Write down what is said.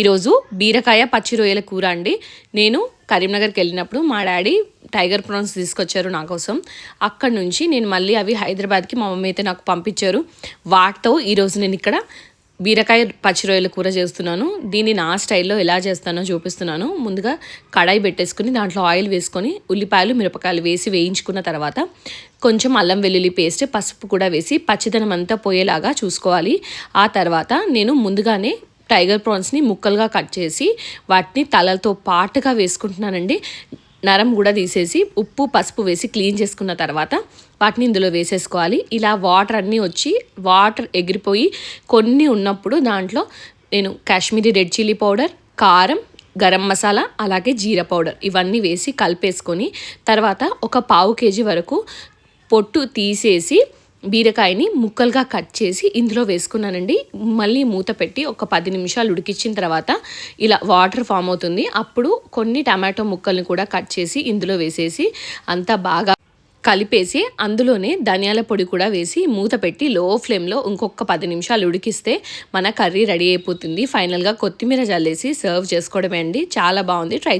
ఈరోజు బీరకాయ పచ్చి రొయ్యల కూర అండి. నేను కరీంనగర్కి వెళ్ళినప్పుడు మా డాడీ టైగర్ ప్రాన్స్ తీసుకొచ్చారు నా కోసం. అక్కడ నుంచి నేను మళ్ళీ అవి హైదరాబాద్కి మా మమ్మీ అయితే నాకు పంపించారు. వాటితో ఈరోజు నేను ఇక్కడ బీరకాయ పచ్చి రొయ్యల కూర చేస్తున్నాను. దీన్ని నా స్టైల్లో ఎలా చేస్తానో చూపిస్తున్నాను. ముందుగా కడాయి పెట్టేసుకుని దాంట్లో ఆయిల్ వేసుకొని ఉల్లిపాయలు మిరపకాయలు వేసి వేయించుకున్న తర్వాత కొంచెం అల్లం వెల్లుల్లి పేస్ట్, పసుపు కూడా వేసి పచ్చిదనం అంతా పోయేలాగా చూసుకోవాలి. ఆ తర్వాత నేను ముందుగానే టైగర్ ప్రాన్స్ని ముక్కలుగా కట్ చేసి వాటిని తలతో పాటుగా వేసుకుంటున్నానండి. నరం కూడా తీసేసి ఉప్పు పసుపు వేసి క్లీన్ చేసుకున్న తర్వాత వాటిని ఇందులో వేసేసుకోవాలి. ఇలా వాటర్ అన్నీ వచ్చి వాటర్ ఎగిరిపోయి కొన్ని ఉన్నప్పుడు దాంట్లో నేను కాశ్మీరీ రెడ్ చిల్లీ పౌడర్, కారం, గరం మసాలా, అలాగే జీరా పౌడర్ ఇవన్నీ వేసి కలిపేసుకొని తర్వాత ఒక పావు కేజీ వరకు పొట్టు తీసేసి బీరకాయని ముక్కలుగా కట్ చేసి ఇందులో వేసుకున్నానండి. మళ్ళీ మూత పెట్టి ఒక 10 నిమిషాలు ఉడికించిన తర్వాత ఇలా వాటర్ ఫామ్ అవుతుంది. అప్పుడు కొన్ని టమాటో ముక్కల్ని కూడా కట్ చేసి ఇందులో వేసేసి అంతా బాగా కలిపేసి అందులోనే ధనియాల పొడి కూడా వేసి మూత పెట్టి లో ఫ్లేమ్లో ఇంకొక 10 నిమిషాలు ఉడికిస్తే మన కర్రీ రెడీ అయిపోతుంది. ఫైనల్గా కొత్తిమీర జల్లేసి సర్వ్ చేసుకోవడమే అండి. చాలా బాగుంది. ట్రై